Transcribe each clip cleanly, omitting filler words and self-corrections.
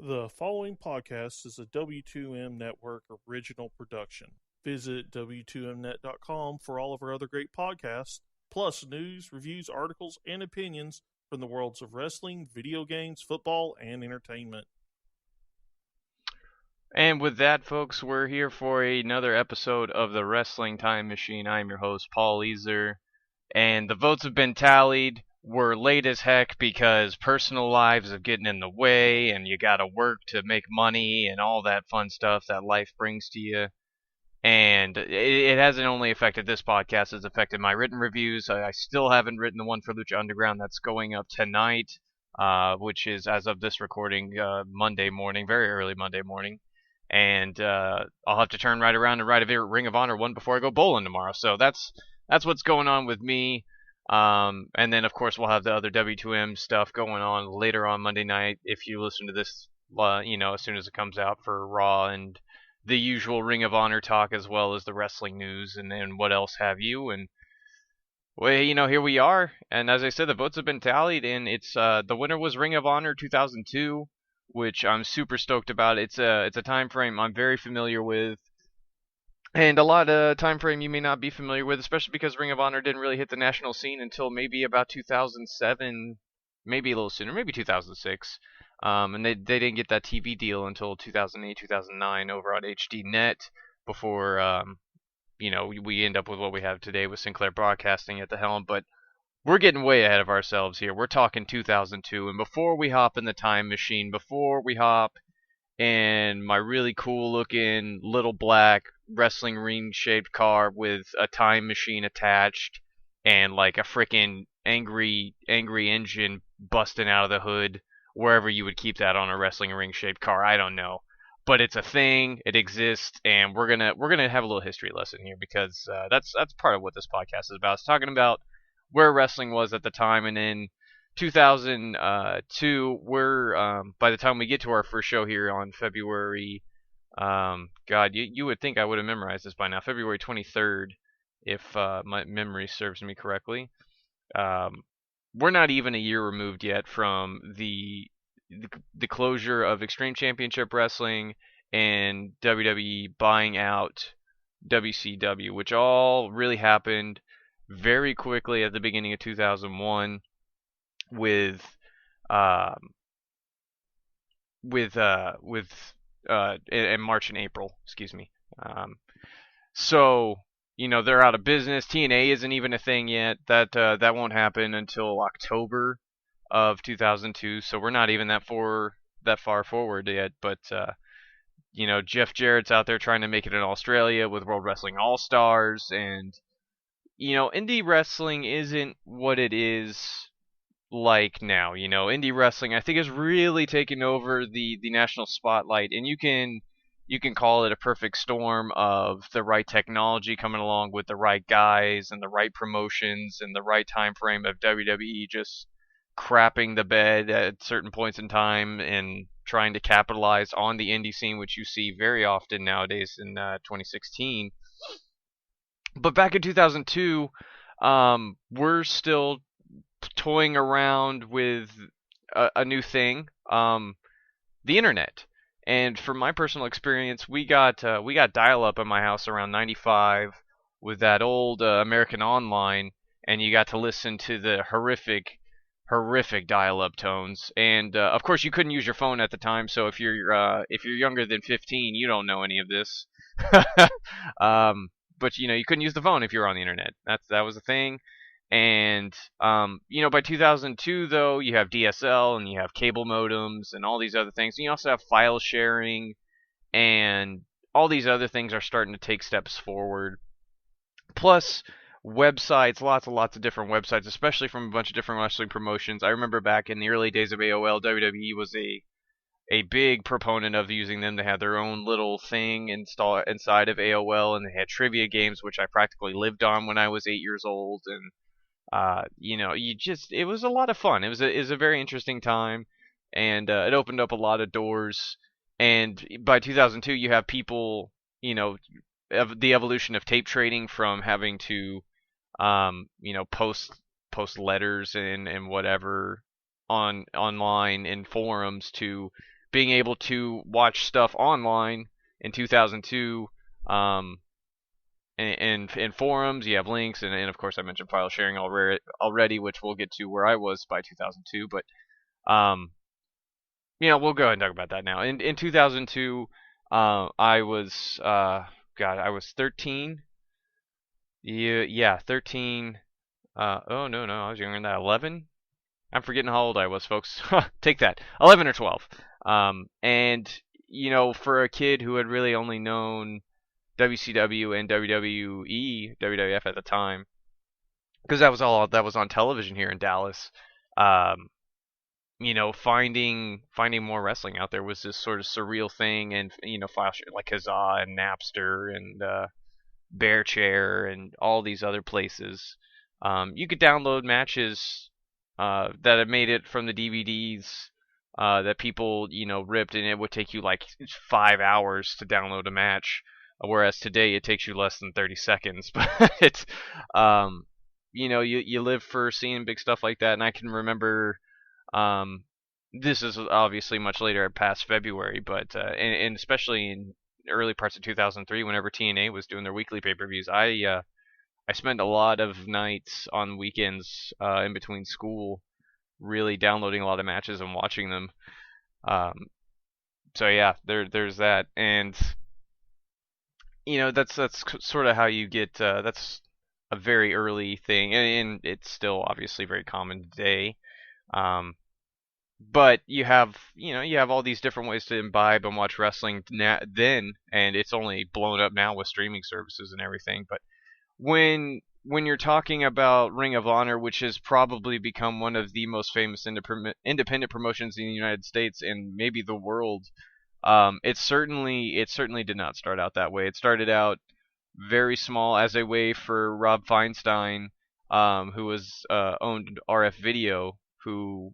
The following podcast is a W2M Network original production. Visit W2Mnet.com for all of our other great podcasts, plus news, reviews, articles, and opinions from the worlds of wrestling, video games, football, and entertainment. And with that, folks, we're here for another episode of the Wrestling Time Machine. I'm your host, Paul Leazar, and the votes have been tallied. We're late as heck because personal lives are getting in the way, and you gotta work to make money and all that fun stuff that life brings to you. And it hasn't only affected this podcast, it's affected my written reviews. I still haven't written the one for Lucha Underground that's going up tonight, which is, as of this recording, Monday morning, very early Monday morning. And I'll have to turn right around and write a Ring of Honor one before I go bowling tomorrow. So that's what's going on with me. And then, of course, we'll have the other W2M stuff going on later on Monday night if you listen to this, as soon as it comes out for Raw and the usual Ring of Honor talk, as well as the wrestling news and what else have you. And, well, here we are. And as I said, the votes have been tallied, and it's the winner was Ring of Honor 2002, which I'm super stoked about. It's a time frame I'm very familiar with, and a lot of time frame you may not be familiar with, especially because Ring of Honor didn't really hit the national scene until maybe about 2007, maybe a little sooner, maybe 2006. And they didn't get that TV deal until 2008, 2009 over on HDNet before we end up with what we have today with Sinclair Broadcasting at the helm. But we're getting way ahead of ourselves here. We're talking 2002, and before we hop in the time machine, before we hop in my really cool looking little black wrestling ring shaped car with a time machine attached and like a freaking angry engine busting out of the hood, wherever you would keep that on a wrestling ring shaped car, I don't know. But it's a thing, it exists, and we're gonna have a little history lesson here because that's part of what this podcast is about. It's talking about where wrestling was at the time, and in 2002, we're by the time we get to our first show here on February, God, you would think I would have memorized this by now, February 23rd, if my memory serves me correctly. We're not even a year removed yet from the closure of Extreme Championship Wrestling and WWE buying out WCW, which all really happened very quickly at the beginning of 2001 with in March and April, excuse me. So they're out of business. TNA isn't even a thing yet. That won't happen until October of 2002. So we're not even that far forward yet. But Jeff Jarrett's out there trying to make it in Australia with World Wrestling All Stars, and indie wrestling isn't what it is like now. Indie wrestling, I think, is really taking over the national spotlight, and you can call it a perfect storm of the right technology coming along with the right guys and the right promotions and the right time frame of WWE just crapping the bed at certain points in time and trying to capitalize on the indie scene, which you see very often nowadays in 2016. But back in 2002, we're still toying around with a new thing, the internet. And from my personal experience, we got dial-up in my house around '95 with that old American Online, and you got to listen to the horrific dial-up tones. And of course, you couldn't use your phone at the time. So if you're younger than 15, you don't know any of this. But you couldn't use the phone if you were on the internet. That was a thing. And by 2002, though, you have DSL and you have cable modems and all these other things. And you also have file sharing, and all these other things are starting to take steps forward. Plus, websites, lots and lots of different websites, especially from a bunch of different wrestling promotions. I remember back in the early days of AOL, WWE was a big proponent of using them. They had their own little thing installed inside of AOL, and they had trivia games, which I practically lived on when I was 8 years old. And it was a lot of fun. It was a very interesting time, and it opened up a lot of doors. And by 2002, you have people, the evolution of tape trading from having to, post letters and whatever online in forums to being able to watch stuff online in 2002, in forums, you have links, and of course I mentioned file sharing already, which we'll get to where I was by 2002. But um, we'll go ahead and talk about that now. In 2002, I was I was 13. Yeah, 13. Oh no, I was younger than that. 11. I'm forgetting how old I was, folks. Take that. 11 or 12. And for a kid who had really only known WCW and WWE, WWF at the time, because that was all that was on television here in Dallas. Um, finding more wrestling out there was this sort of surreal thing, and file like Huzzah and Napster and Bear Chair and all these other places. You could download matches that had made it from the DVDs that people ripped, and it would take you like 5 hours to download a match, whereas today it takes you less than 30 seconds. But it's you live for seeing big stuff like that, and I can remember. This is obviously much later, past February, but and especially in early parts of 2003, whenever TNA was doing their weekly pay-per-views, I spent a lot of nights on weekends in between school, really downloading a lot of matches and watching them. Um, so yeah, there's that, and that's sort of how you get. That's a very early thing, and it's still obviously very common today. Um, but you have all these different ways to imbibe and watch wrestling then, and it's only blown up now with streaming services and everything. But when you're talking about Ring of Honor, which has probably become one of the most famous independent promotions in the United States and maybe the world, it certainly did not start out that way. It started out very small as a way for Rob Feinstein, who was owned RF Video, who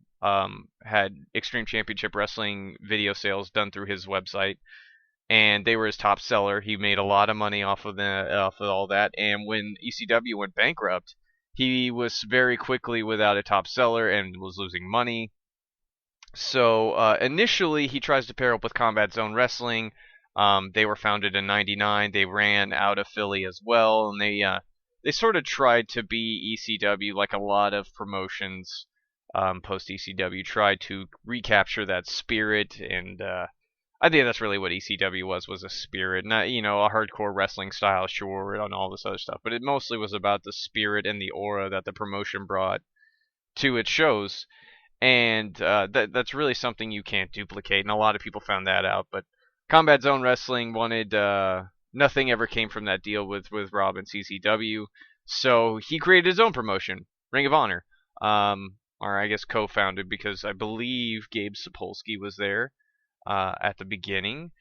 had Extreme Championship Wrestling video sales done through his website, and they were his top seller. He made a lot of money off of all that. And when ECW went bankrupt, he was very quickly without a top seller and was losing money. So initially, he tries to pair up with Combat Zone Wrestling. They were founded in '99. They ran out of Philly as well, and they sort of tried to be ECW, like a lot of promotions post ECW tried to recapture that spirit, and I think that's really what ECW was a spirit, not a hardcore wrestling style, sure, and all this other stuff, but it mostly was about the spirit and the aura that the promotion brought to its shows. And that's really something you can't duplicate, and a lot of people found that out. But Combat Zone Wrestling wanted nothing ever came from that deal with Rob and CCW, so he created his own promotion, Ring of Honor, or I guess co-founded, because I believe Gabe Sapolsky was there at the beginning.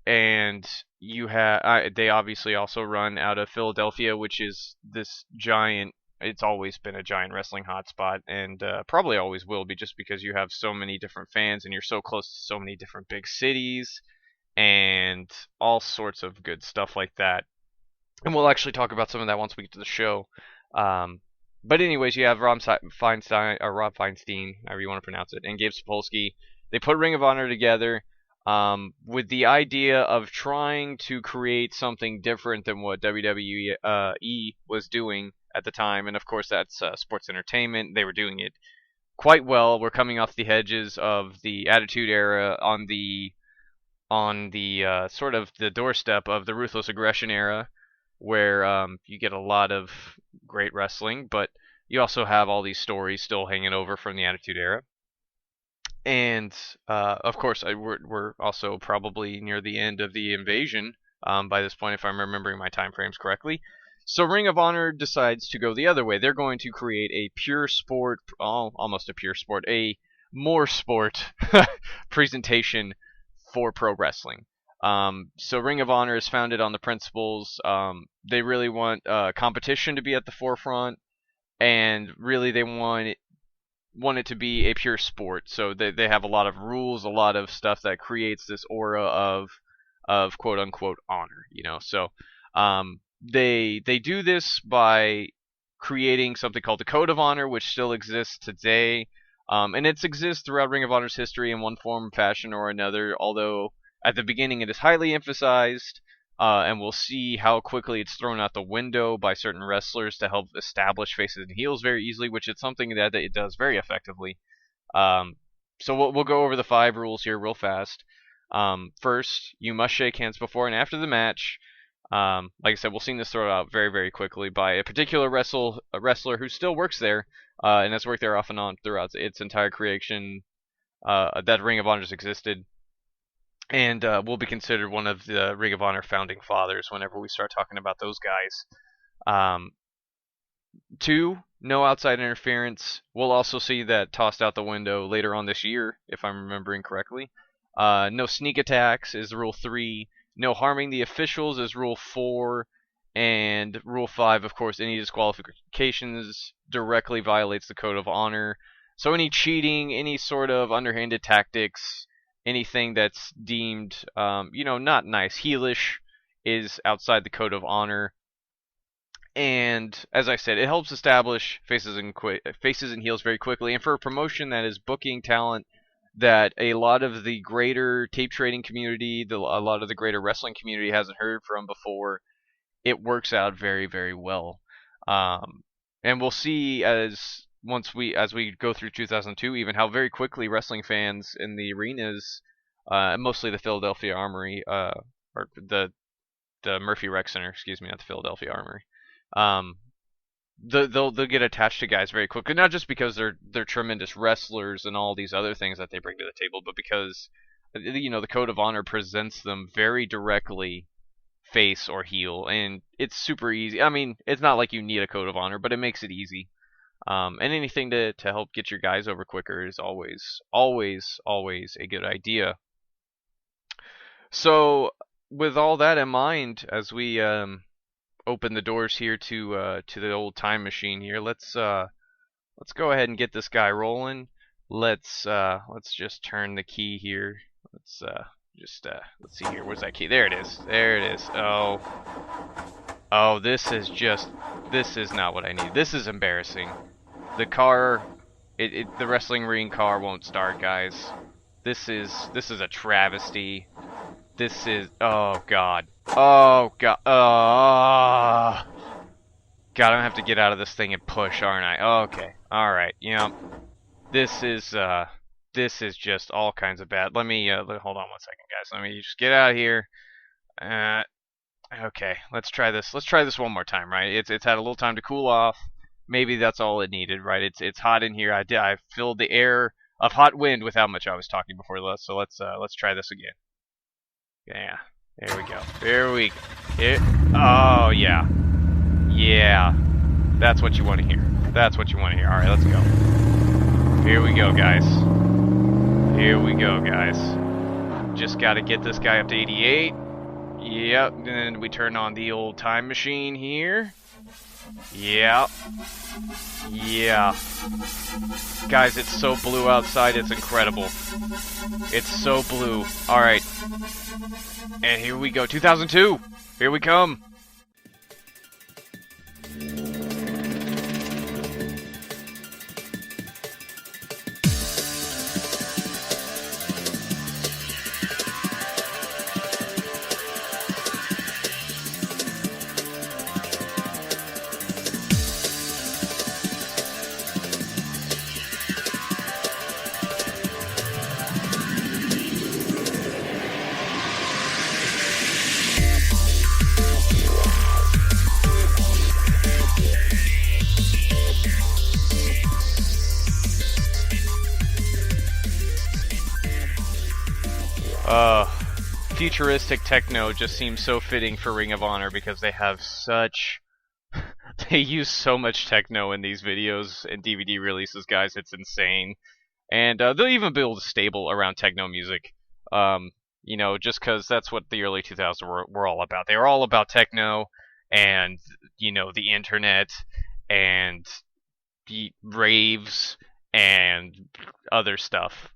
And they obviously also run out of Philadelphia, which is this giant. It's always been a giant wrestling hotspot, and probably always will be, just because you have so many different fans and you're so close to so many different big cities and all sorts of good stuff like that. And we'll actually talk about some of that once we get to the show. But anyways, you have Rob Feinstein, however you want to pronounce it, and Gabe Sapolsky. They put Ring of Honor together with the idea of trying to create something different than what WWE was doing at the time. And of course, that's sports entertainment. They were doing it quite well. We're coming off the edges of the Attitude Era, on the sort of the doorstep of the Ruthless Aggression Era, where you get a lot of great wrestling, but you also have all these stories still hanging over from the Attitude Era. And of course, we're also probably near the end of the Invasion by this point, if I'm remembering my time frames correctly. So Ring of Honor decides to go the other way. They're going to create a pure sport, almost a pure sport, a more sport presentation for pro wrestling. So Ring of Honor is founded on the principles. They really want competition to be at the forefront, and really they want it to be a pure sport. So they have a lot of rules, a lot of stuff that creates this aura of quote unquote honor. So they do this by creating something called the Code of Honor, which still exists today. And it exists throughout Ring of Honor's history in one form, fashion, or another, although at the beginning it is highly emphasized, and we'll see how quickly it's thrown out the window by certain wrestlers to help establish faces and heels very easily, which is something that it does very effectively. So we'll go over the 5 rules here real fast. First, you must shake hands before and after the match. Like I said, we'll see this thrown out very, very quickly by a particular wrestler who still works there, and has worked there off and on throughout its entire creation that Ring of Honor's existed, and will be considered one of the Ring of Honor founding fathers whenever we start talking about those guys. 2, no outside interference. We'll also see that tossed out the window later on this year, if I'm remembering correctly. No sneak attacks is Rule 3. No harming the officials is Rule 4. And Rule 5, of course, any disqualifications directly violates the Code of Honor. So any cheating, any sort of underhanded tactics, anything that's deemed, not nice, heelish, is outside the Code of Honor. And as I said, it helps establish faces and heels very quickly. And for a promotion that is booking talent that a lot of the greater tape trading community, a lot of the greater wrestling community hasn't heard from before, it works out very, very well. And we'll see as we go through 2002, even how very quickly wrestling fans in the arenas, mostly the Philadelphia Armory, or the Murphy Rec Center, excuse me, not the Philadelphia Armory. They'll get attached to guys very quickly, not just because they're tremendous wrestlers and all these other things that they bring to the table, but because the Code of Honor presents them very directly, face or heel, and it's super easy. I mean, it's not like you need a Code of Honor, but it makes it easy. And anything to help get your guys over quicker is always a good idea. So with all that in mind, as we open the doors here to the old time machine here, let's go ahead and get this guy rolling. Let's just turn the key here. Let's see here. Where's that key? There it is. There it is. Oh, this is not what I need. This is embarrassing. The car, the wrestling ring car won't start, guys. This is a travesty. This is, oh god. Oh god. God, I'm gonna have to get out of this thing and push, aren't I? Okay. Alright. This is just all kinds of bad. Let me hold on one second, guys. Let me just get out of here. Okay, let's try this. Let's try this one more time, right? It's had a little time to cool off. Maybe that's all it needed, right? It's hot in here. I filled the air of hot wind with how much I was talking before this. So let's try this again. Yeah, there we go. Oh yeah, yeah. That's what you want to hear. That's what you want to hear. All right, let's go. Here we go, guys. Here we go, guys. Just got to get this guy up to 88. Yep, and then we turn on the old time machine here. Yep. Yeah. Guys, it's so blue outside, it's incredible. It's so blue. Alright. And here we go. 2002! Here we come! Futuristic techno just seems so fitting for Ring of Honor because they have such... they use so much techno in these videos and DVD releases, guys. It's insane. And they'll even build a stable around techno music. Just because that's what the early 2000s were all about. They were all about techno and, the internet and the raves and other stuff.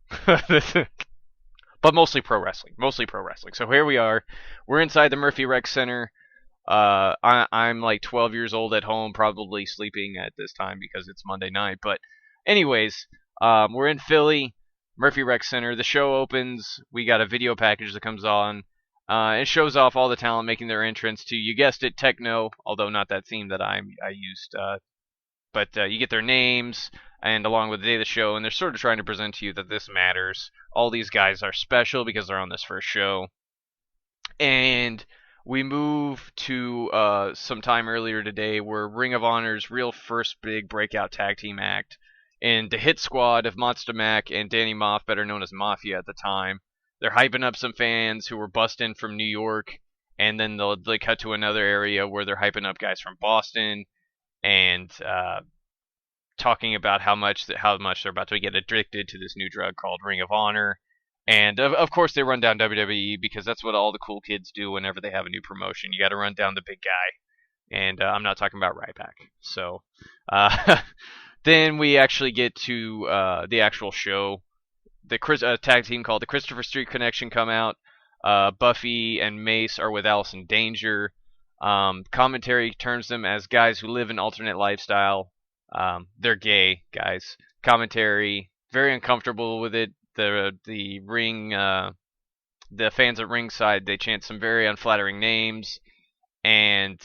But mostly pro wrestling. So here we are. We're inside the Murphy Rec Center. I'm like 12 years old at home, probably sleeping at this time because it's Monday night. But anyways, We're in Philly, Murphy Rec Center. The show opens. We got a video package that comes on. It shows off all the talent making their entrance to, you guessed it, techno, although not that theme that I used. But you get their names, and along with the day of the show, and they're sort of trying to present to you that this matters. All these guys are special because they're on this first show. And we move to some time earlier today where Ring of Honor's real first big breakout tag team act, and the hit squad of Monster Mac and Danny Moff, better known as Mafia at the time. They're hyping up some fans who were busting from New York, and then they cut to another area where they're hyping up guys from Boston, and talking about how much they're about to get addicted to this new drug called Ring of Honor. And of course they run down WWE because that's what all the cool kids do whenever they have a new promotion. You got to run down the big guy, and I'm not talking about Ryback. So then we actually get to the actual show. The tag team called the Christopher Street Connection come out. Buffy and Mace are with Allison Danger. Commentary terms them as guys who live an alternate lifestyle. They're gay guys. Commentary very uncomfortable with it. The ring, the fans at ringside, they chant some very unflattering names, and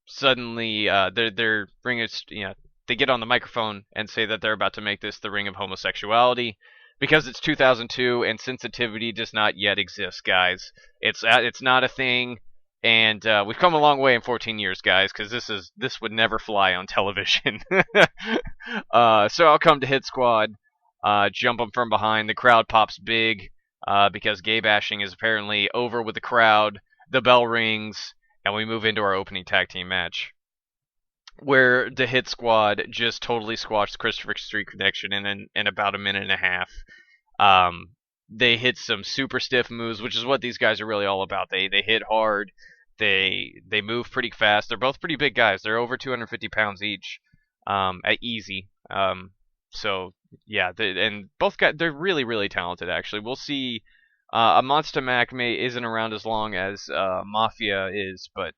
suddenly they're ringers, they get on the microphone and say that they're about to make this the ring of homosexuality because it's 2002 and sensitivity does not yet exist, guys. It's not a thing. And we've come a long way in 14 years, guys, because this would never fly on television. So I'll come to Hit Squad, jump them from behind. The crowd pops big because gay bashing is apparently over with the crowd. The bell rings, and we move into our opening tag team match, where the Hit Squad just totally squashed the Christopher Street Connection in about a minute and a half. They hit some super stiff moves, which is what these guys are really all about. They hit hard. They move pretty fast. They're both pretty big guys. They're over 250 pounds each, at easy. So yeah, and both guys, they're really, really talented. Actually, we'll see. A Monster Mac isn't around as long as Mafia is, but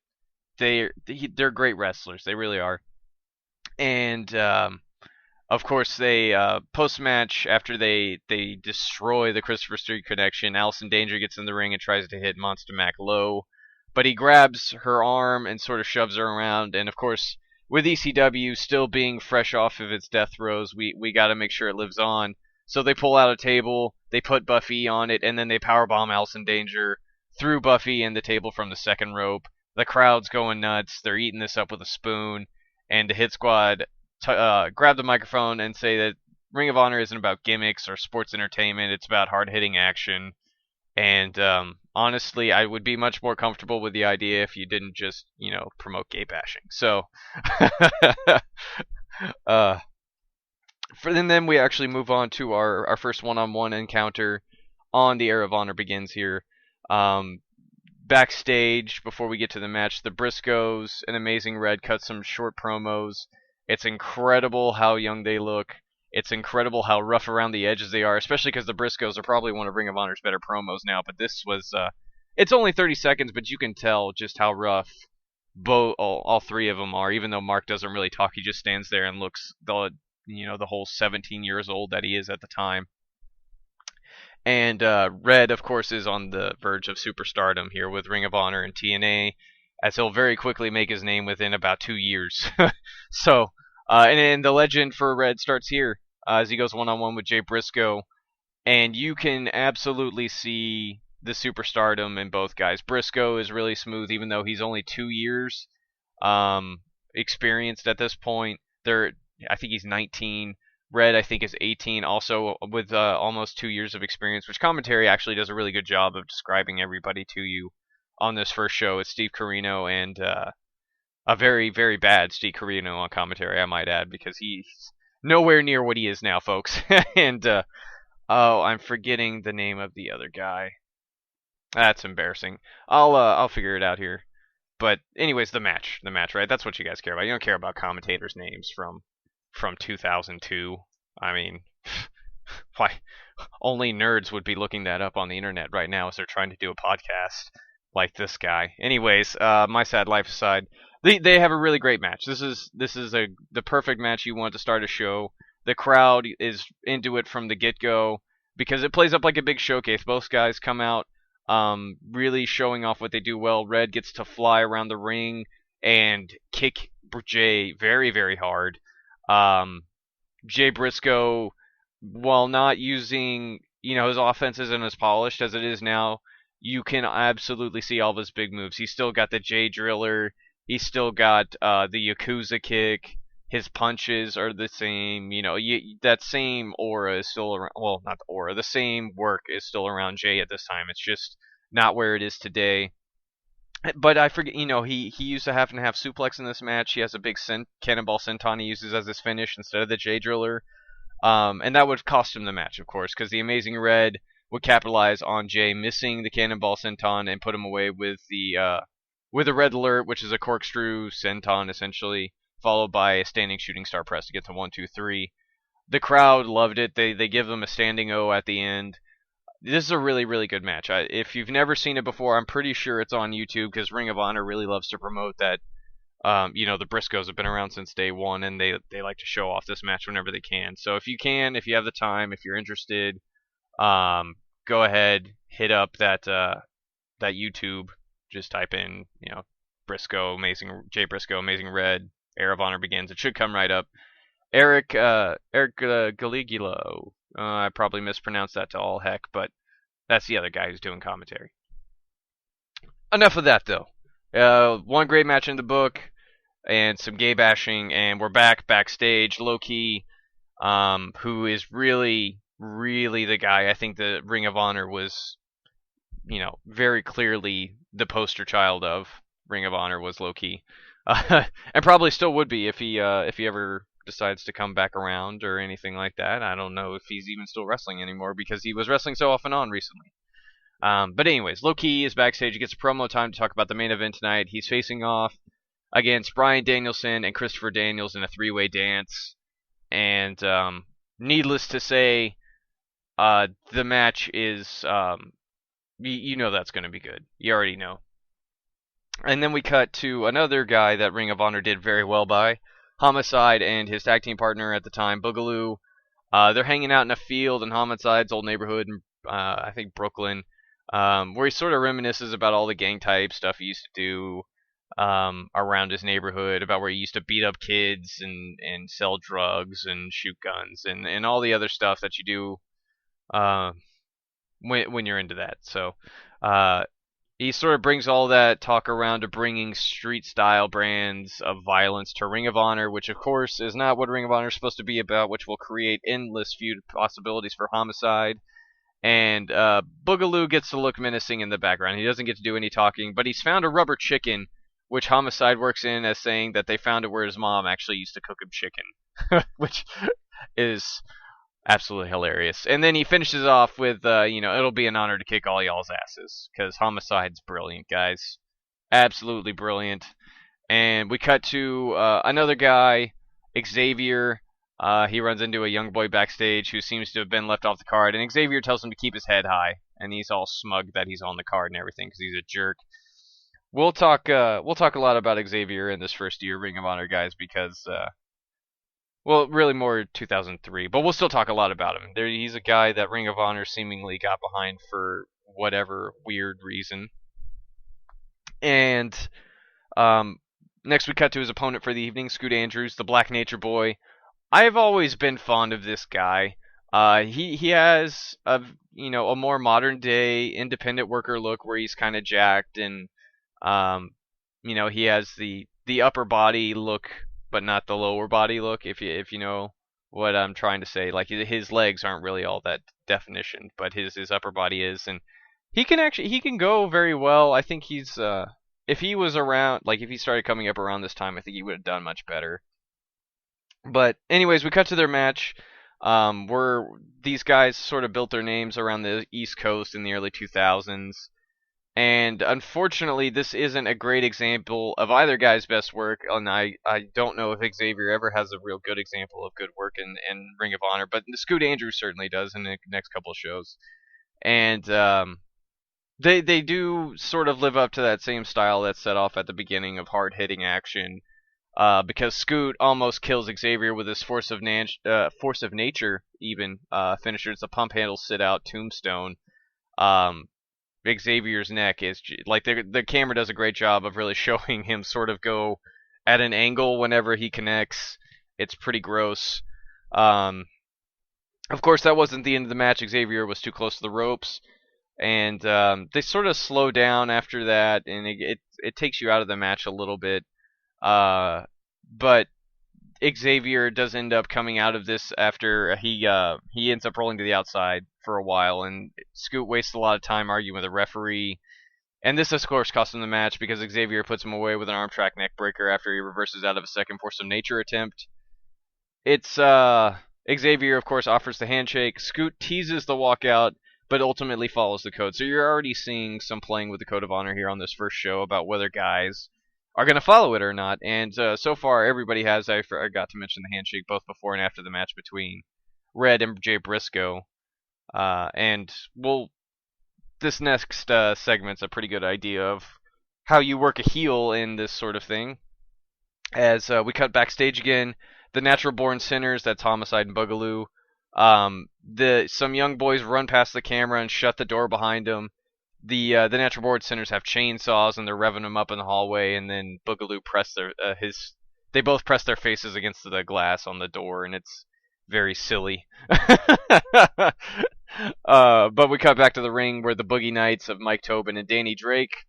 they're great wrestlers. They really are. And of course, they post-match, after they destroy the Christopher Street Connection, Allison Danger gets in the ring and tries to hit Monster Mac low, but he grabs her arm and sort of shoves her around. And of course, with ECW still being fresh off of its death throes, we got to make sure it lives on. So they pull out a table, they put Buffy on it, and then they powerbomb Allison Danger through Buffy and the table from the second rope. The crowd's going nuts. They're eating this up with a spoon, and the Hit Squad grab the microphone and say that Ring of Honor isn't about gimmicks or sports entertainment. It's about hard-hitting action. And honestly, I would be much more comfortable with the idea if you didn't just, promote gay bashing. So, then we actually move on to our first one-on-one encounter on the Era of Honor begins here. Backstage, before we get to the match, the Briscoes and Amazing Red cut some short promos. It's incredible how young they look. It's incredible how rough around the edges they are, especially because the Briscoes are probably one of Ring of Honor's better promos now. But this was, it's only 30 seconds, but you can tell just how rough all three of them are. Even though Mark doesn't really talk, he just stands there and looks the whole 17 years old that he is at the time. And Red, of course, is on the verge of superstardom here with Ring of Honor and TNA, as he'll very quickly make his name within about 2 years. So, and the legend for Red starts here as he goes one-on-one with Jay Briscoe, and you can absolutely see the superstardom in both guys. Briscoe is really smooth, even though he's only 2 years experienced at this point. I think he's 19. Red, I think, is 18, also with almost 2 years of experience, which commentary actually does a really good job of describing everybody to you on this first show. It's Steve Corino, and a very, very bad Steve Corino on commentary, I might add, because he's nowhere near what he is now, folks. And, I'm forgetting the name of the other guy. That's embarrassing. I'll figure it out here. But anyways, the match, right? That's what you guys care about. You don't care about commentators' names from 2002. I mean, why? Only nerds would be looking that up on the internet right now as they're trying to do a podcast like this guy. Anyways, my sad life aside, they have a really great match. This is the perfect match you want to start a show. The crowd is into it from the get-go because it plays up like a big showcase. Both guys come out really showing off what they do well. Red gets to fly around the ring and kick Jay very, very hard. Um, Jay Briscoe, while not using, his offense isn't as polished as it is now, you can absolutely see all of his big moves. He's still got the Jay Driller. He's still got the Yakuza kick. His punches are the same. That same aura is still around. Well, not the aura. The same work is still around Jay at this time. It's just not where it is today. But I forget, he used a half and half suplex in this match. He has a big cannonball senton he uses as his finish instead of the J Driller. And that would cost him the match, of course, because the Amazing Red would capitalize on Jay missing the cannonball senton and put him away with the Red Alert, which is a corkscrew senton essentially, followed by a standing shooting star press to get to 1-2-3. The crowd loved it. They give them a standing O at the end. This is a really, really good match. If you've never seen it before, I'm pretty sure it's on YouTube because Ring of Honor really loves to promote that. The Briscoes have been around since day one, and they like to show off this match whenever they can. So if you have the time, if you're interested, go ahead, hit up that YouTube. Just type in, Jay Briscoe, Amazing Red, Era of Honor begins. It should come right up. Eric Galigilo. I probably mispronounced that to all heck, but that's the other guy who's doing commentary. Enough of that, though. One great match in the book, and some gay bashing, and we're backstage. Low Ki, who is really, really the guy. I think the Ring of Honor was, very clearly the poster child of. Ring of Honor was Low Ki, and probably still would be if he ever decides to come back around or anything like that. I don't know if he's even still wrestling anymore because he was wrestling so off and on recently. But anyways, Low Ki is backstage. He gets a promo time to talk about the main event tonight. He's facing off against Bryan Danielson and Christopher Daniels in a three-way dance. And needless to say, the match is, that's going to be good. You already know. And then we cut to another guy that Ring of Honor did very well by, Homicide and his tag team partner at the time, Boogaloo. They're hanging out in a field in Homicide's old neighborhood in, I think, Brooklyn, where he sort of reminisces about all the gang type stuff he used to do around his neighborhood, about where he used to beat up kids and sell drugs and shoot guns and all the other stuff that you do when you're into that. So he sort of brings all that talk around to bringing street-style brands of violence to Ring of Honor, which, of course, is not what Ring of Honor is supposed to be about, which will create endless feud possibilities for Homicide. And Boogaloo gets to look menacing in the background. He doesn't get to do any talking, but he's found a rubber chicken, which Homicide works in as saying that they found it where his mom actually used to cook him chicken, which is absolutely hilarious. And then he finishes off with, it'll be an honor to kick all y'all's asses, because Homicide's brilliant, guys. Absolutely brilliant. And we cut to another guy, Xavier. He runs into a young boy backstage who seems to have been left off the card, and Xavier tells him to keep his head high, and he's all smug that he's on the card and everything because he's a jerk. We'll talk a lot about Xavier in this first year Ring of Honor, guys, because really more 2003, but we'll still talk a lot about him. He's a guy that Ring of Honor seemingly got behind for whatever weird reason. And next we cut to his opponent for the evening, Scoot Andrews, the Black Nature Boy. I've always been fond of this guy. He has a more modern day independent worker look where he's kind of jacked and he has the upper body look but not the lower body look, if you know what I'm trying to say. Like, his legs aren't really all that definition, but his upper body is, and he can go very well. I think he's if he was around, like if he started coming up around this time, I think he would have done much better. But anyways, we cut to their match, where these guys sort of built their names around the East Coast in the early 2000s. And unfortunately, this isn't a great example of either guy's best work, and I don't know if Xavier ever has a real good example of good work in Ring of Honor, but Scoot Andrews certainly does in the next couple of shows. And they do sort of live up to that same style that's set off at the beginning of hard-hitting action. because Scoot almost kills Xavier with his force of nature even finisher. It's a pump handle sit out tombstone. Um, Xavier's neck is like the camera does a great job of really showing him sort of go at an angle whenever he connects. It's pretty gross. Um, of course, that wasn't the end of the match. Xavier was too close to the ropes, and they sort of slow down after that, and it takes you out of the match a little bit. But Xavier does end up coming out of this after he ends up rolling to the outside for a while, and Scoot wastes a lot of time arguing with the referee. And this, of course, cost him the match because Xavier puts him away with an arm track neck breaker after he reverses out of a second force of nature attempt. It's Xavier, of course, offers the handshake. Scoot teases the walkout, but ultimately follows the code. So you're already seeing some playing with the code of honor here on this first show about whether guys are going to follow it or not. And so far, everybody has. I forgot to mention the handshake both before and after the match between Red and Jay Briscoe. And this next segment's a pretty good idea of how you work a heel in this sort of thing. As we cut backstage again, the Natural Born Sinners, that's Homicide and Boogaloo. Some young boys run past the camera and shut the door behind them. The Natural Born Sinners have chainsaws and they're revving them up in the hallway, and then Boogaloo they both press their faces against the glass on the door, and it's very silly. But we cut back to the ring where the Boogie Knights of Mike Tobin and Danny Drake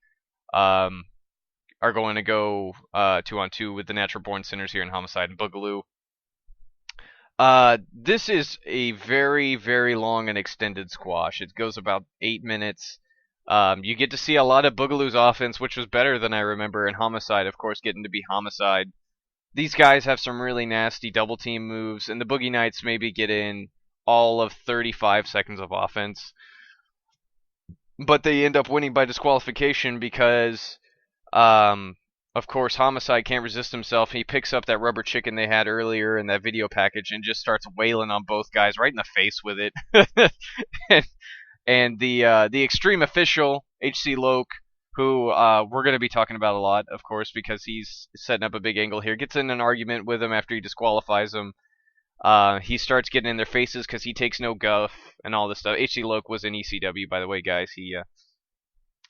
are going to go 2-on-2 with the Natural Born Sinners here in Homicide and Boogaloo. This is a very, very long and extended squash. It goes about 8 minutes. You get to see a lot of Boogaloo's offense, which was better than I remember, and Homicide, of course, getting to be Homicide. These guys have some really nasty double team moves, and the Boogie Knights maybe get in all of 35 seconds of offense. But they end up winning by disqualification because, of course, Homicide can't resist himself. He picks up that rubber chicken they had earlier in that video package and just starts wailing on both guys right in the face with it. and the extreme official, H.C. Loke, who we're going to be talking about a lot, of course, because he's setting up a big angle here, gets in an argument with him after he disqualifies him. He starts getting in their faces because he takes no guff and all this stuff. H.C. Loke was in ECW, by the way, guys.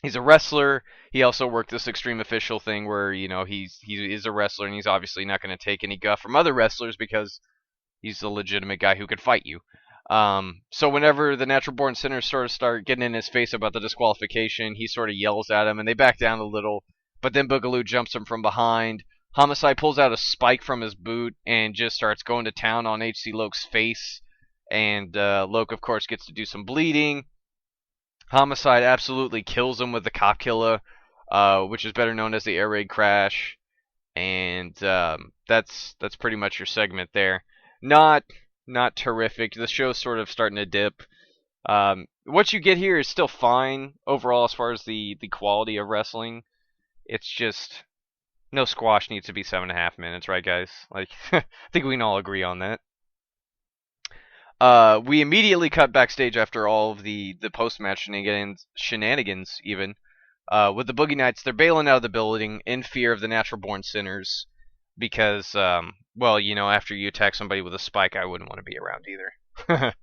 He's a wrestler. He also worked this extreme official thing where, he is a wrestler and he's obviously not going to take any guff from other wrestlers because he's a legitimate guy who could fight you. So whenever the Natural Born Sinners sort of start getting in his face about the disqualification, he sort of yells at him and they back down a little, but then Boogaloo jumps him from behind. Homicide pulls out a spike from his boot and just starts going to town on H.C. Loke's face, and Loke, of course, gets to do some bleeding. Homicide absolutely kills him with the cop killer, which is better known as the air raid crash, and that's pretty much your segment there. Not terrific. The show's sort of starting to dip. What you get here is still fine overall as far as the quality of wrestling. It's just no squash needs to be 7.5 minutes, right, guys? Like, I think we can all agree on that. We immediately cut backstage after all of the post-match shenanigans, even. With the Boogie Knights, they're bailing out of the building in fear of the Natural Born Sinners. Because, after you attack somebody with a spike, I wouldn't want to be around either.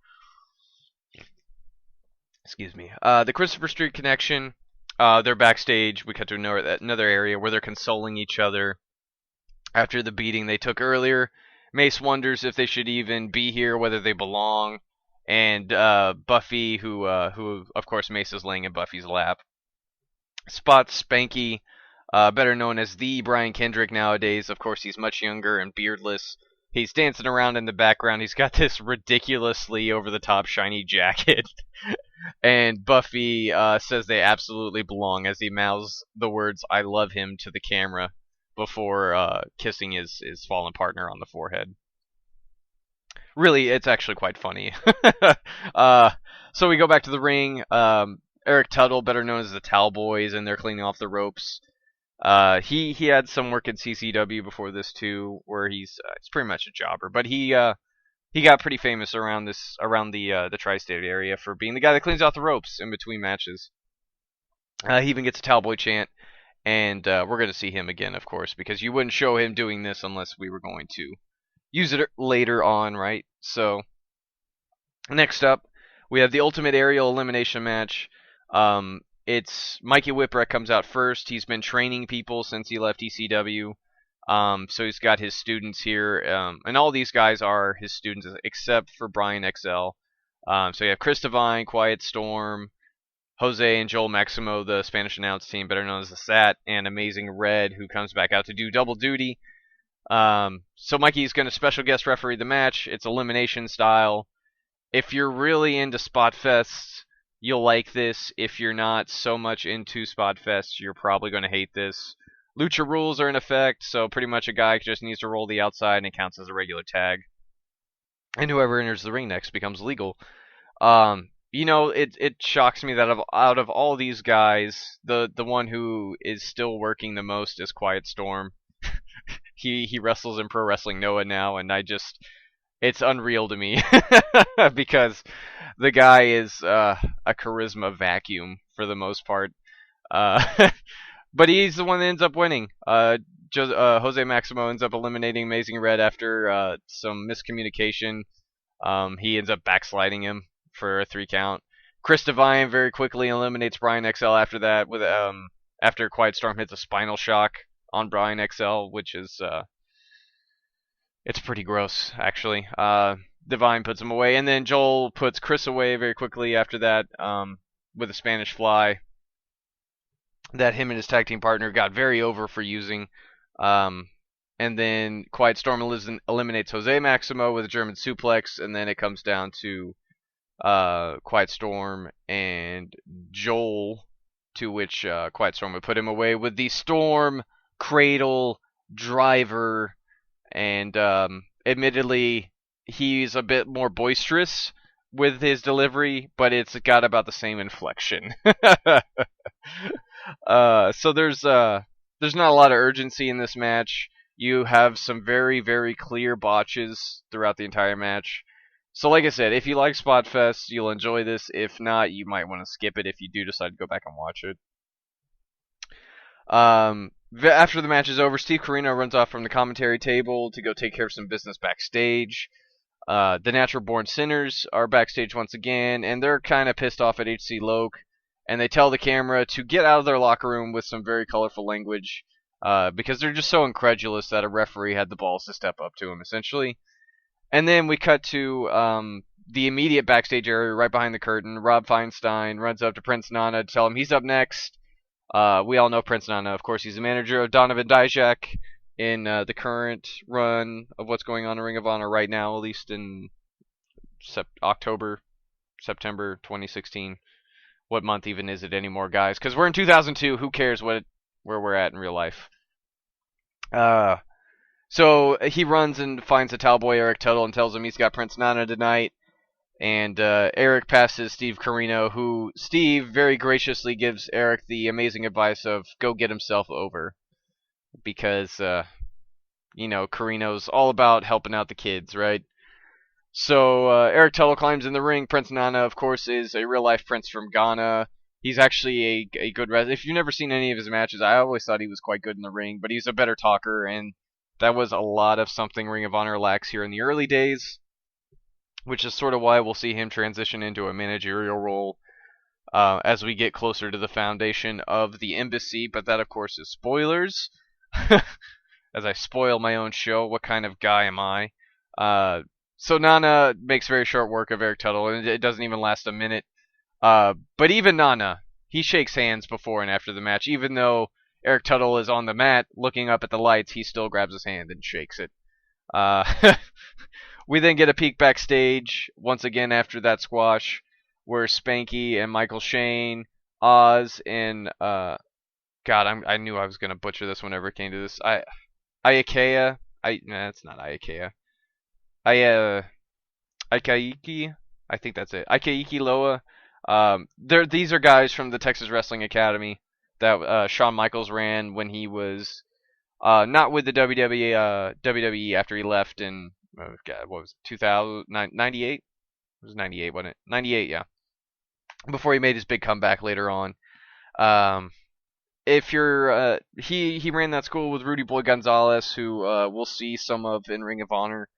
Excuse me. The Christopher Street Connection. They're backstage. We cut to another area where they're consoling each other after the beating they took earlier. Mace wonders if they should even be here, whether they belong. And Buffy, who of course Mace is laying in Buffy's lap, spots Spanky, better known as the Brian Kendrick nowadays. Of course, he's much younger and beardless. He's dancing around in the background. He's got this ridiculously over-the-top shiny jacket. And Buffy says they absolutely belong as he mouths the words, "I love him," to the camera before kissing his fallen partner on the forehead. Really, it's actually quite funny. So we go back to the ring. Eric Tuttle, better known as the Towel Boys, and they're cleaning off the ropes. He had some work in CCW before this too, where he's pretty much a jobber, but he got pretty famous around the tri-state area for being the guy that cleans out the ropes in between matches. He even gets a Towel Boy chant, And we're going to see him again, of course, because you wouldn't show him doing this unless we were going to use it later on, right? So next up, we have the Ultimate Aerial Elimination match. It's Mikey Whipwreck comes out first. He's been training people since he left ECW. So he's got his students here, and all these guys are his students except for Brian XL. So you have Chris Devine, Quiet Storm, Jose and Joel Maximo, the Spanish announce team, better known as the SAT, and Amazing Red, who comes back out to do double duty. So Mikey's going to special guest referee the match. It's elimination style. If you're really into spot fests, you'll like this. If you're not so much into spot fests, you're probably going to hate this. Lucha rules are in effect, so pretty much a guy just needs to roll the outside and it counts as a regular tag. And whoever enters the ring next becomes legal. It shocks me that out of all these guys, the one who is still working the most is Quiet Storm. He wrestles in Pro Wrestling Noah now, and it's unreal to me because the guy is a charisma vacuum for the most part. But he's the one that ends up winning. Jose Maximo ends up eliminating Amazing Red after some miscommunication. He ends up backsliding him for a 3 count. Chris Devine very quickly eliminates Brian XL after that with after Quiet Storm hits a spinal shock on Brian XL, which is it's pretty gross actually. Devine puts him away, and then Joel puts Chris away very quickly after that with a Spanish fly that him and his tag team partner got very over for using. And then Quiet Storm eliminates Jose Maximo with a German suplex, and then it comes down to Quiet Storm and Joel, to which Quiet Storm would put him away with the Storm Cradle Driver, and admittedly he's a bit more boisterous with his delivery, but it's got about the same inflection. So there's not a lot of urgency in this match. You have some very, very clear botches throughout the entire match. So like I said, if you like Spot Fest, you'll enjoy this. If not, you might want to skip it if you do decide to go back and watch it. After the match is over, Steve Corino runs off from the commentary table to go take care of some business backstage. The Natural Born Sinners are backstage once again, and they're kind of pissed off at HC Loke, and they tell the camera to get out of their locker room with some very colorful language, because they're just so incredulous that a referee had the balls to step up to him, essentially. And then we cut to the immediate backstage area right behind the curtain. Rob Feinstein runs up to Prince Nana to tell him he's up next. We all know Prince Nana. Of course, he's the manager of Donovan Dijak in the current run of what's going on in Ring of Honor right now, at least in September 2016. What month even is it anymore, guys? Because we're in 2002. Who cares where we're at in real life? So he runs and finds the towel boy Eric Tuttle and tells him he's got Prince Nana tonight. And Eric passes Steve Corino, who Steve very graciously gives Eric the amazing advice of go get himself over. Because, Corino's all about helping out the kids, right? So Eric Tuttle climbs in the ring. Prince Nana, of course, is a real-life prince from Ghana. He's actually a good wrestler. If you've never seen any of his matches, I always thought he was quite good in the ring, but he's a better talker, and that was a lot of something Ring of Honor lacks here in the early days, which is sort of why we'll see him transition into a managerial role as we get closer to the foundation of the embassy, but that, of course, is spoilers. As I spoil my own show, what kind of guy am I? So Nana makes very short work of Eric Tuttle, and it doesn't even last a minute. But even Nana, he shakes hands before and after the match. Even though Eric Tuttle is on the mat looking up at the lights, he still grabs his hand and shakes it. We then get a peek backstage once again after that squash, where Spanky and Michael Shane, Oz, and I knew I was gonna butcher this whenever it came to this. Ayakea. It's not Ayakea. Ikaiki. I think that's it. Ikaiki Loa. These are guys from the Texas Wrestling Academy that Shawn Michaels ran when he was not with the WWE after he left in what was it, 2098? It was 98, wasn't it? 98, yeah. Before he made his big comeback later on. if you're he ran that school with Rudy Boy Gonzalez, who we'll see some of in Ring of Honor.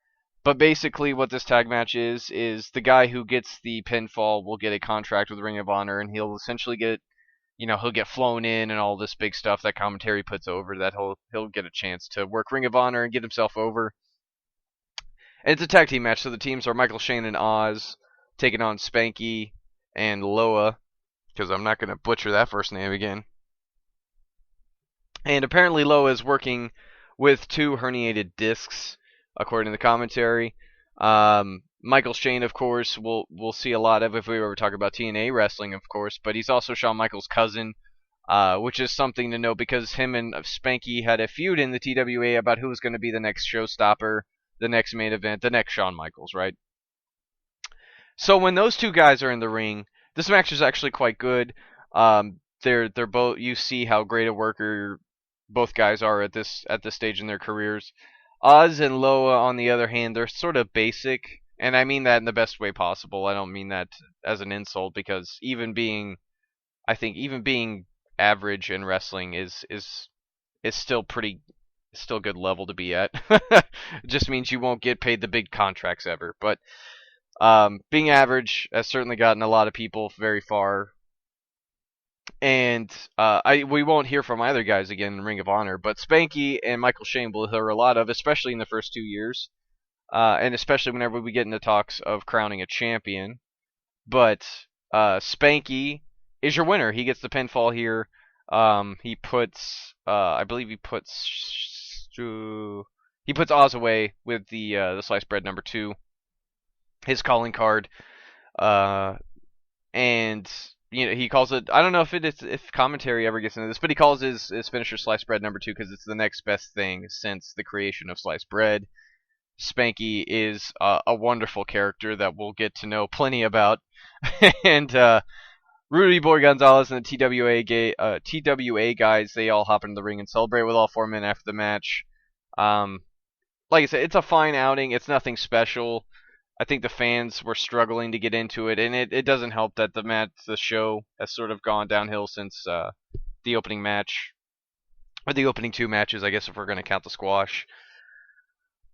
But basically, what this tag match is the guy who gets the pinfall will get a contract with Ring of Honor, and he'll essentially get, he'll get flown in and all this big stuff that commentary puts over. That he'll get a chance to work Ring of Honor and get himself over. And it's a tag team match, so the teams are Michael Shane and Oz taking on Spanky and Loa, because I'm not going to butcher that first name again. And apparently Loa is working with 2 herniated discs, according to the commentary. Michael Shane, of course, we'll see a lot of if we ever talk about TNA wrestling, of course, but he's also Shawn Michaels' cousin, which is something to know because him and Spanky had a feud in the TWA about who was going to be the next showstopper, the next main event, the next Shawn Michaels, right? So when those 2 guys are in the ring, this match is actually quite good. They're both, you see how great a worker both guys are at this stage in their careers. Oz and Loa, on the other hand, they're sort of basic, and I mean that in the best way possible. I don't mean that as an insult, because I think even being average in wrestling is still good level to be at. It just means you won't get paid the big contracts ever. But being average has certainly gotten a lot of people very far. And we won't hear from either guys again in Ring of Honor, but Spanky and Michael Shane will hear a lot of, especially in the first 2 years, and especially whenever we get into talks of crowning a champion. But Spanky is your winner. He gets the pinfall here. He puts, I believe he puts Oz away with the sliced bread number 2, his calling card, and he calls it. I don't know if commentary ever gets into this, but he calls his finisher sliced bread number 2 because it's the next best thing since the creation of sliced bread. Spanky is a wonderful character that we'll get to know plenty about, and Rudy Boy Gonzalez and the TWA guys, they all hop into the ring and celebrate with all 4 men after the match. Like I said, it's a fine outing. It's nothing special. I think the fans were struggling to get into it, and it doesn't help that the show has sort of gone downhill since the opening match, or the opening 2 matches, I guess, if we're going to count the squash.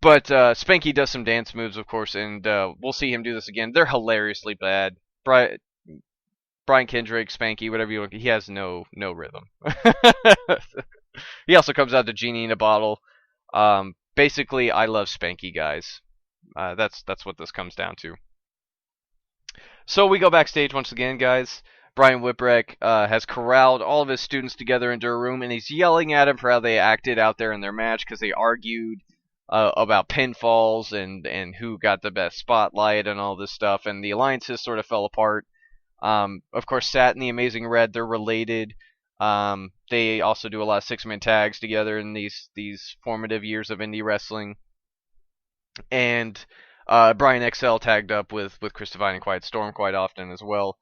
But Spanky does some dance moves, of course, and we'll see him do this again. They're hilariously bad. Brian Kendrick, Spanky, whatever you want, he has no rhythm. He also comes out to Genie in a bottle. Basically, I love Spanky, guys. That's what this comes down to. So we go backstage once again, guys. Brian Whipwreck has corralled all of his students together into a room, and he's yelling at them for how they acted out there in their match because they argued about pinfalls and who got the best spotlight and all this stuff, and the alliances sort of fell apart. Of course, Sat and the Amazing Red, they're related. They also do a lot of 6-man tags together in these formative years of indie wrestling. And Brian XL tagged up with Chris Divine and Quiet Storm quite often as well.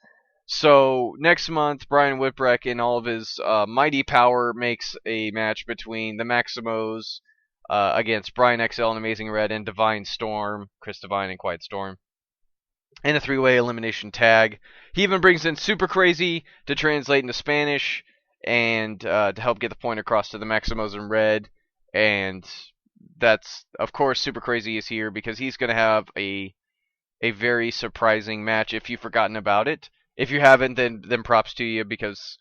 So next month, Brian Whipwreck in all of his mighty power makes a match between the Maximos against Brian XL and Amazing Red and Divine Storm, Chris Divine and Quiet Storm, in a 3-way elimination tag. He even brings in Super Crazy to translate into Spanish and to help get the point across to the Maximos and Red. And that's, of course, Super Crazy is here because he's going to have a very surprising match if you've forgotten about it. If you haven't, then props to you, because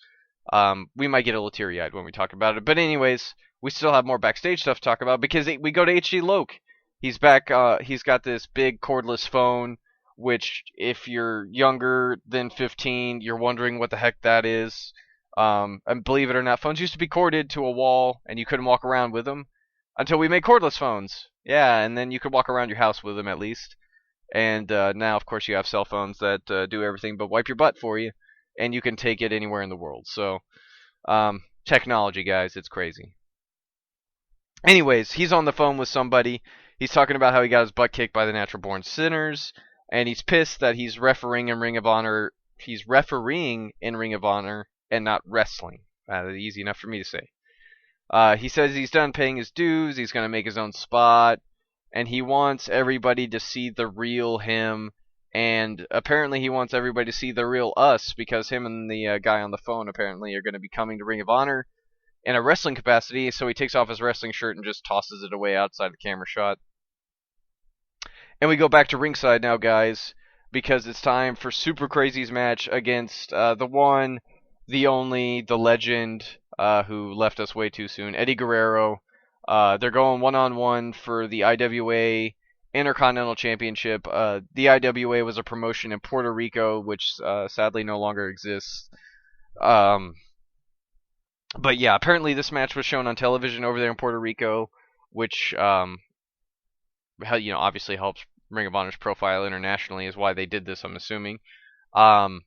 we might get a little teary-eyed when we talk about it. But anyways, we still have more backstage stuff to talk about because we go to HD Loke. He's back. He's got this big cordless phone, which if you're younger than 15, you're wondering what the heck that is. And believe it or not, phones used to be corded to a wall, and you couldn't walk around with them until we made cordless phones. Yeah, and then you could walk around your house with them at least. And now, of course, you have cell phones that do everything but wipe your butt for you, and you can take it anywhere in the world. So, technology, guys, it's crazy. Anyways, he's on the phone with somebody. He's talking about how he got his butt kicked by the Natural Born Sinners, and he's pissed that he's refereeing in Ring of Honor. He's refereeing in Ring of Honor and not wrestling. Easy enough for me to say. He says he's done paying his dues. He's going to make his own spot. And he wants everybody to see the real him, and apparently he wants everybody to see the real us, because him and the guy on the phone apparently are going to be coming to Ring of Honor in a wrestling capacity, so he takes off his wrestling shirt and just tosses it away outside the camera shot. And we go back to ringside now, guys, because it's time for Super Crazy's match against the one, the only, the legend who left us way too soon, Eddie Guerrero. They're going one-on-one for the IWA Intercontinental Championship. The IWA was a promotion in Puerto Rico, which sadly no longer exists. But yeah, apparently this match was shown on television over there in Puerto Rico, which obviously helps Ring of Honor's profile internationally, is why they did this, I'm assuming. And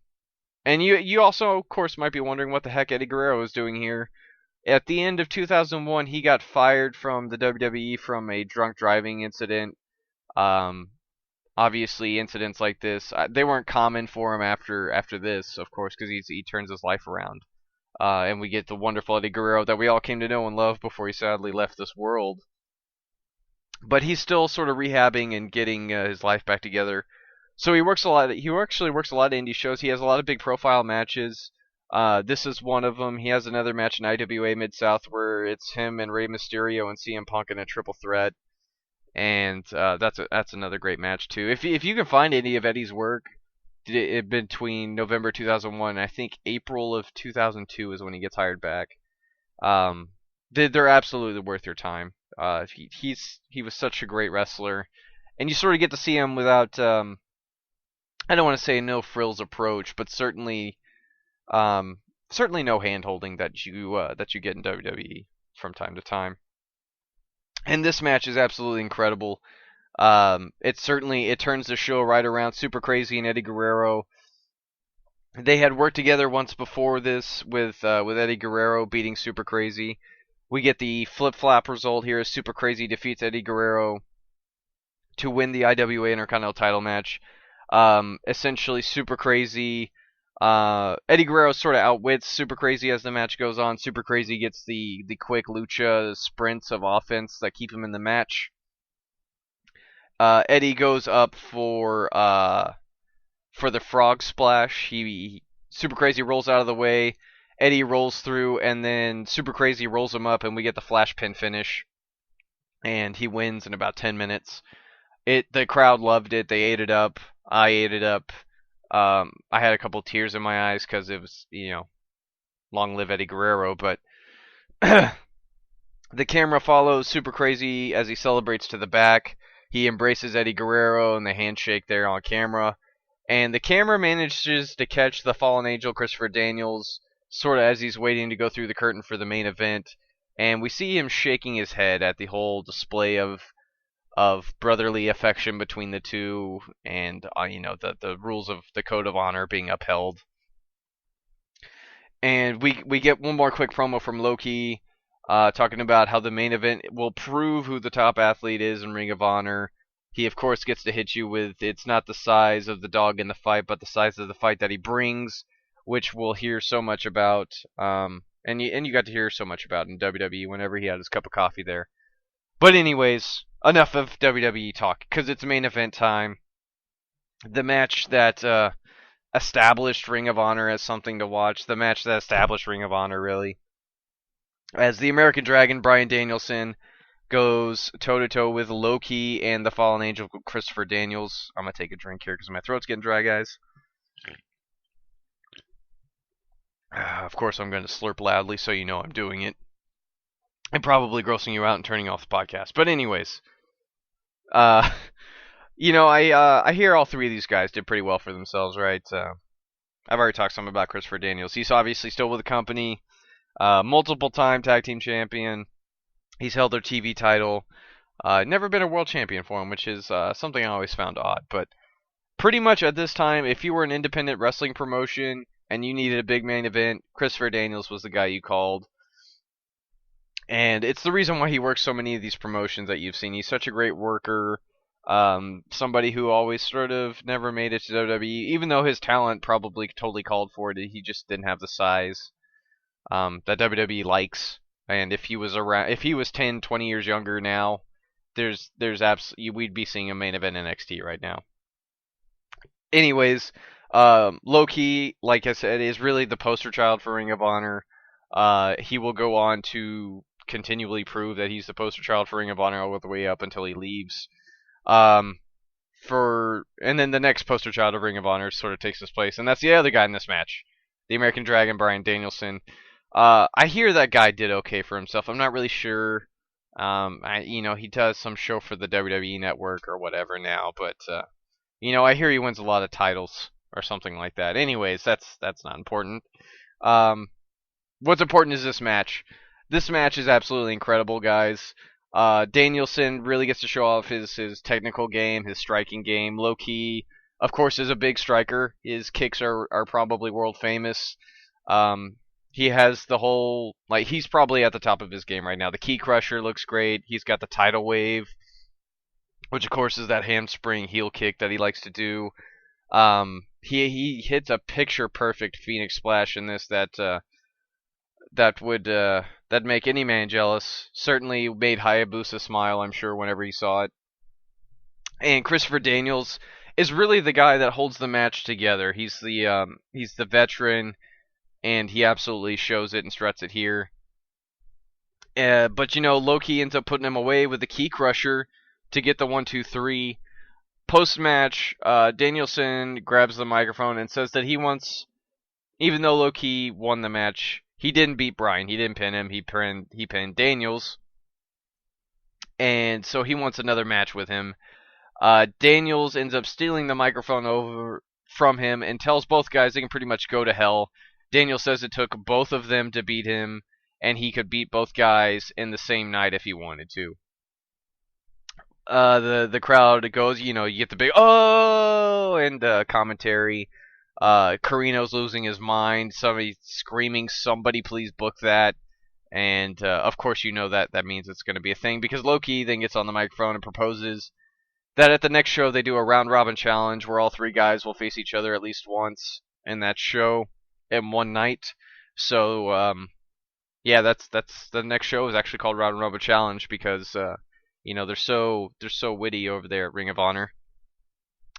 you also, of course, might be wondering what the heck Eddie Guerrero is doing here. At the end of 2001, he got fired from the WWE from a drunk driving incident. Obviously, incidents like this, they weren't common for him after this, of course, because he turns his life around. And we get the wonderful Eddie Guerrero that we all came to know and love before he sadly left this world. But he's still sort of rehabbing and getting his life back together. So he works a lot. He actually works a lot of indie shows. He has a lot of big profile matches. This is one of them. He has another match in IWA Mid South where it's him and Rey Mysterio and CM Punk in a triple threat, and that's another great match too. If you can find any of Eddie's work between November 2001 and I think April of 2002 is when he gets hired back. They're absolutely worth your time. He was such a great wrestler, and you sort of get to see him without I don't want to say no frills approach, but certainly no hand holding that you get in WWE from time to time. And this match is absolutely incredible. It turns the show right around. Super Crazy and Eddie Guerrero. They had worked together once before this with Eddie Guerrero beating Super Crazy. We get the flip-flop result here as Super Crazy defeats Eddie Guerrero to win the IWA Intercontinental title match. Essentially, Super Crazy, Eddie Guerrero sort of outwits Super Crazy as the match goes on. Super Crazy gets the quick lucha sprints of offense that keep him in the match. Eddie goes up for the frog splash. Super Crazy rolls out of the way. Eddie rolls through, and then Super Crazy rolls him up, and we get the flash pin finish. And he wins in about 10 minutes. The crowd loved it. They ate it up. I ate it up. I had a couple tears in my eyes because it was, long live Eddie Guerrero. But the camera follows Super Crazy as he celebrates to the back. He embraces Eddie Guerrero, and they handshake there on camera. And the camera manages to catch the fallen angel, Christopher Daniels, sort of as he's waiting to go through the curtain for the main event. And we see him shaking his head at the whole display of brotherly affection between the two, and the rules of the code of honor being upheld. And we get one more quick promo from Loki, talking about how the main event will prove who the top athlete is in Ring of Honor. He of course gets to hit you with, it's not the size of the dog in the fight, but the size of the fight that he brings, which we'll hear so much about. And you got to hear so much about in WWE whenever he had his cup of coffee there. But anyways, enough of WWE talk, because it's main event time. The match that established Ring of Honor as something to watch. The match that established Ring of Honor, really. As the American Dragon, Bryan Danielson, goes toe-to-toe with Loki and the Fallen Angel, Christopher Daniels. I'm going to take a drink here because my throat's getting dry, guys. Of course, I'm going to slurp loudly so you know I'm doing it. And probably grossing you out and turning off the podcast. But anyways, I hear all three of these guys did pretty well for themselves, right? I've already talked some about Christopher Daniels. He's obviously still with the company, multiple-time tag team champion. He's held their TV title. Never been a world champion for him, which is something I always found odd. But pretty much at this time, if you were an independent wrestling promotion and you needed a big main event, Christopher Daniels was the guy you called. And it's the reason why he works so many of these promotions that you've seen. He's such a great worker. Somebody who always sort of never made it to WWE, even though his talent probably totally called for it. He just didn't have the size that WWE likes. And if he was 10, 20 years younger now, we'd be seeing a main event NXT right now. Anyways, Loki, like I said, is really the poster child for Ring of Honor. He will go on to continually prove that he's the poster child for Ring of Honor all the way up until he leaves. Um, and then the next poster child of Ring of Honor sort of takes his place, and that's the other guy in this match, the American Dragon, Bryan Danielson. I hear that guy did okay for himself. I'm not really sure. He does some show for the WWE Network or whatever now, but I hear he wins a lot of titles or something like that. Anyways, that's not important. Um, what's important is this match. This match is absolutely incredible, guys. Danielson really gets to show off his technical game, his striking game. Low key, of course, is a big striker. His kicks are probably world famous. He has the whole, like, he's probably at the top of his game right now. The key crusher looks great. He's got the tidal wave, which of course is that hamstring heel kick that he likes to do. He hits a picture perfect Phoenix Splash in this that'd make any man jealous. Certainly made Hayabusa smile, I'm sure, whenever he saw it. And Christopher Daniels is really the guy that holds the match together. He's the veteran, and he absolutely shows it and struts it here. But Loki ends up putting him away with the key crusher to get the 1-2-3. Post match, Danielson grabs the microphone and says that he wants, even though Loki won the match, he didn't beat Bryan. He didn't pin him. He pinned Daniels, and so he wants another match with him. Daniels ends up stealing the microphone over from him and tells both guys they can pretty much go to hell. Daniels says it took both of them to beat him, and he could beat both guys in the same night if he wanted to. The crowd goes, you get the big oh and commentary. Carino's losing his mind. Somebody screaming, "Somebody please book that!" And of course, that means it's going to be a thing because Loki then gets on the microphone and proposes that at the next show they do a round robin challenge where all three guys will face each other at least once in that show in one night. So that's the next show is actually called Round Robin Challenge because they're so witty over there at Ring of Honor.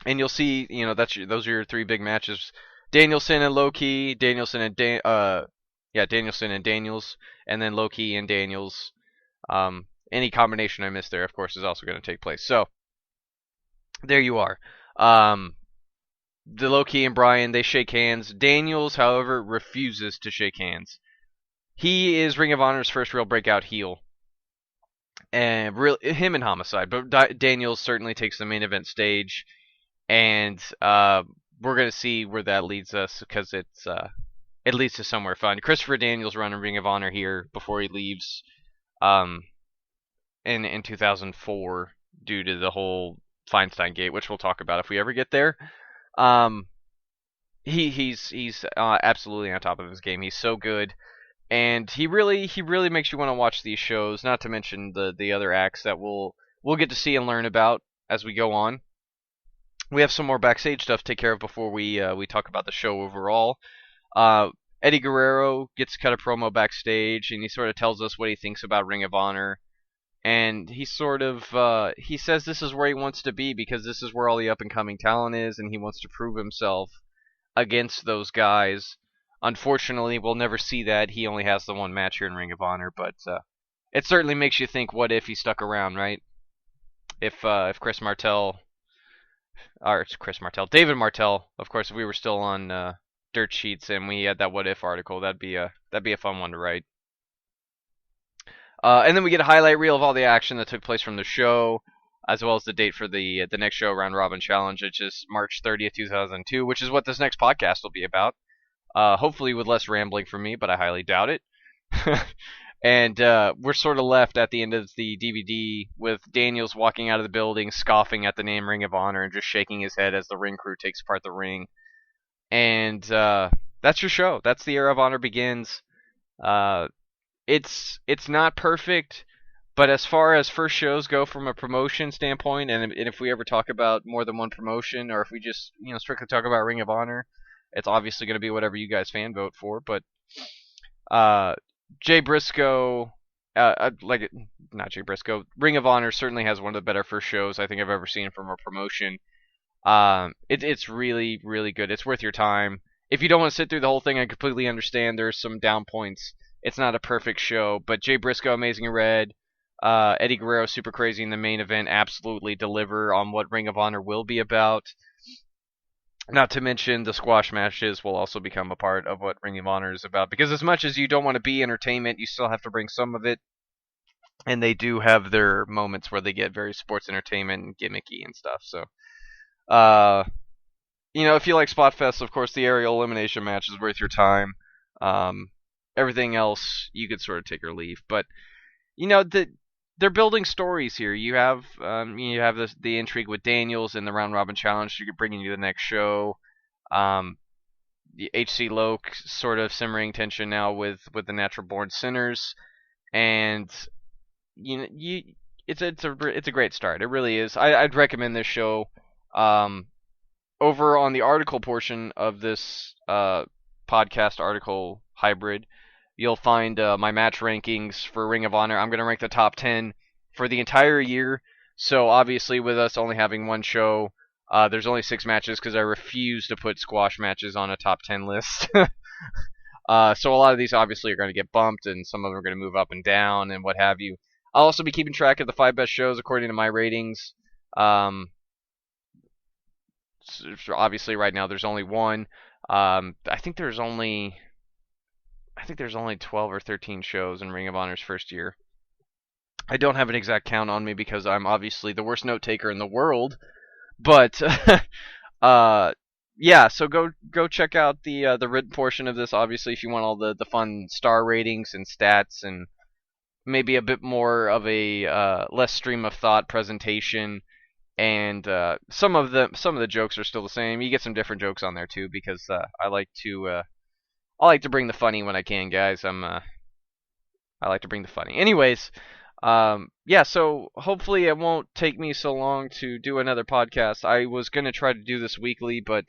And you'll see, those are your three big matches: Danielson and Loki, Danielson and Daniels, and then Loki and Daniels. Any combination I missed there, of course, is also going to take place. So there you are. The Loki and Bryan, they shake hands. Daniels, however, refuses to shake hands. He is Ring of Honor's first real breakout heel. And him and Homicide, but Daniels certainly takes the main event stage. And we're going to see where that leads us because it leads to somewhere fun. Christopher Daniels running Ring of Honor here before he leaves in 2004 due to the whole Feinstein Gate, which we'll talk about if we ever get there. He's absolutely on top of his game. He's so good. And he really makes you want to watch these shows, not to mention the other acts that we'll get to see and learn about as we go on. We have some more backstage stuff to take care of before we talk about the show overall. Eddie Guerrero gets to cut a promo backstage, and he sort of tells us what he thinks about Ring of Honor. And he sort of he says this is where he wants to be because this is where all the up-and-coming talent is, and he wants to prove himself against those guys. Unfortunately, we'll never see that. He only has the one match here in Ring of Honor, but it certainly makes you think, what if he stuck around, right? If David Martel, of course, if we were still on Dirt Sheets and we had that what if article, that'd be a fun one to write. And then we get a highlight reel of all the action that took place from the show, as well as the date for the next show, Round Robin Challenge, which is March 30th, 2002, which is what this next podcast will be about. Hopefully with less rambling from me, but I highly doubt it. And we're sort of left at the end of the DVD with Daniels walking out of the building, scoffing at the name Ring of Honor, and just shaking his head as the ring crew takes apart the ring. And that's your show. That's the Era of Honor begins. It's not perfect, but as far as first shows go from a promotion standpoint, and if we ever talk about more than one promotion, or if we just strictly talk about Ring of Honor, it's obviously going to be whatever you guys fan vote for. But Jay Briscoe, not Jay Briscoe, Ring of Honor certainly has one of the better first shows I think I've ever seen from a promotion. It's really, really good. It's worth your time. If you don't want to sit through the whole thing, I completely understand. There's some down points It's not a perfect show, but Jay Briscoe, Amazing Red, Eddie Guerrero, Super Crazy in the main event absolutely deliver on what Ring of Honor will be about. Not to mention the squash matches will also become a part of what Ring of Honor is about. Because as much as you don't want to be entertainment, you still have to bring some of it. And they do have their moments where they get very sports entertainment and gimmicky and stuff. So, uh, if you like Spot Fest, of course, the aerial elimination match is worth your time. Um, Everything else, you could sort of take or leave. But they're building stories here. You have the intrigue with Daniels and the round robin challenge. You could bring you to the next show. The HC Loke sort of simmering tension now with the Natural Born Sinners, and it's a great start. It really is. I'd recommend this show. Over on the article portion of this podcast article hybrid, you'll find my match rankings for Ring of Honor. I'm going to rank the top 10 for the entire year. So obviously, with us only having one show, there's only 6 matches because I refuse to put squash matches on a top 10 list. So a lot of these obviously are going to get bumped, and some of them are going to move up and down and what have you. I'll also be keeping track of the 5 best shows according to my ratings. So obviously, right now there's only one. I think there's only 12 or 13 shows in Ring of Honor's first year. I don't have an exact count on me because I'm obviously the worst note taker in the world. But yeah, so go check out the written portion of this. Obviously, if you want all the fun star ratings and stats and maybe a bit more of a less stream of thought presentation. And some of the jokes are still the same. You get some different jokes on there too because I like to bring the funny when I can, guys. I like to bring the funny. Anyways, yeah. So hopefully it won't take me so long to do another podcast. I was gonna try to do this weekly, but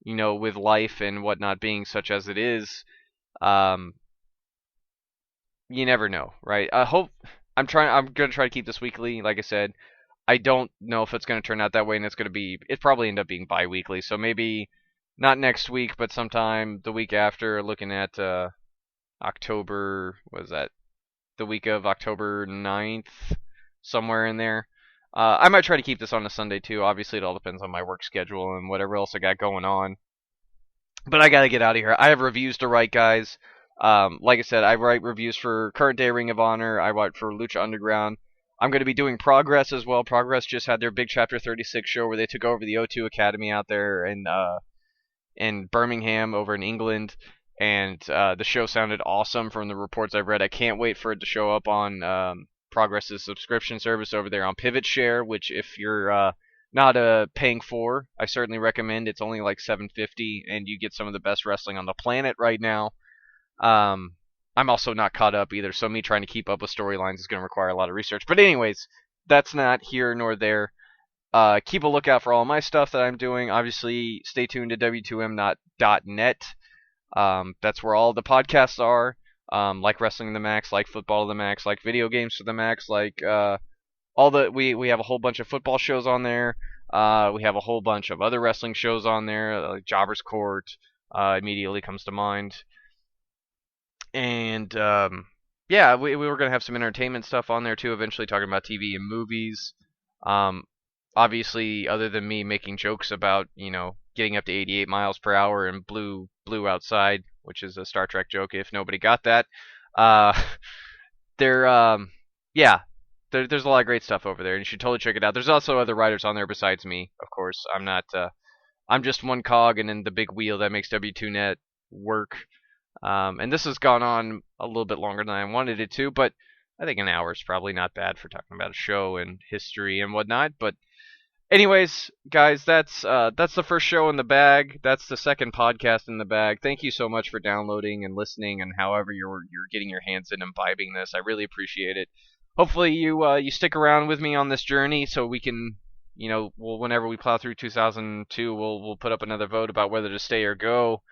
with life and whatnot being such as it is, you never know, right? I'm gonna try to keep this weekly, like I said. I don't know if it's going to turn out that way, and it's probably end up being bi-weekly. So maybe not next week, but sometime the week after, looking at October, was that the week of October 9th, somewhere in there. I might try to keep this on a Sunday too. Obviously, it all depends on my work schedule and whatever else I got going on. But I got to get out of here. I have reviews to write, guys. Like I said, I write reviews for current day Ring of Honor. I write for Lucha Underground. I'm going to be doing Progress as well. Progress just had their big Chapter 36 show where they took over the O2 Academy out there in Birmingham over in England. And the show sounded awesome from the reports I've read. I can't wait for it to show up on Progress's subscription service over there on Pivot Share, which if you're not paying for, I certainly recommend. It's only like $7.50, and you get some of the best wrestling on the planet right now. I'm also not caught up either, so me trying to keep up with storylines is going to require a lot of research. But anyways, that's not here nor there. Keep a lookout for all my stuff that I'm doing. Obviously, stay tuned to w2m.net. That's where all the podcasts are, like Wrestling to the Max, like Football to the Max, like Video Games to the Max, like we have a whole bunch of football shows on there. We have a whole bunch of other wrestling shows on there, like Jobber's Court immediately comes to mind. And yeah, we were going to have some entertainment stuff on there too, eventually talking about TV and movies. Obviously, other than me making jokes about, getting up to 88 miles per hour and blue outside, which is a Star Trek joke if nobody got that. Yeah, there's a lot of great stuff over there, and you should totally check it out. There's also other writers on there besides me, of course. I'm just one cog and in the big wheel that makes W2Net work. And this has gone on a little bit longer than I wanted it to, but I think an hour is probably not bad for talking about a show and history and whatnot. But anyways, guys, that's the first show in the bag. That's the second podcast in the bag. Thank you so much for downloading and listening, and however you're getting your hands in imbibing this. I really appreciate it. Hopefully you stick around with me on this journey so we can, whenever we plow through 2002, we'll put up another vote about whether to stay or go.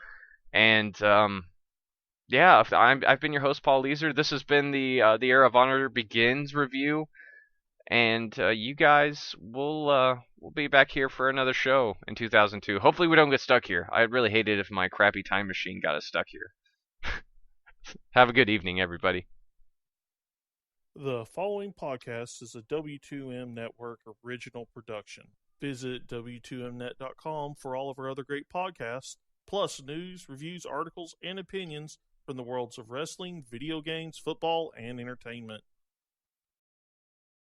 And yeah, I've been your host, Paul Leazar. This has been the Era of Honor Begins review, and you guys will be back here for another show in 2002. Hopefully, we don't get stuck here. I'd really hate it if my crappy time machine got us stuck here. Have a good evening, everybody. The following podcast is a W2M Network original production. Visit W2Mnet.com for all of our other great podcasts, plus news, reviews, articles, and opinions from the worlds of wrestling, video games, football, and entertainment.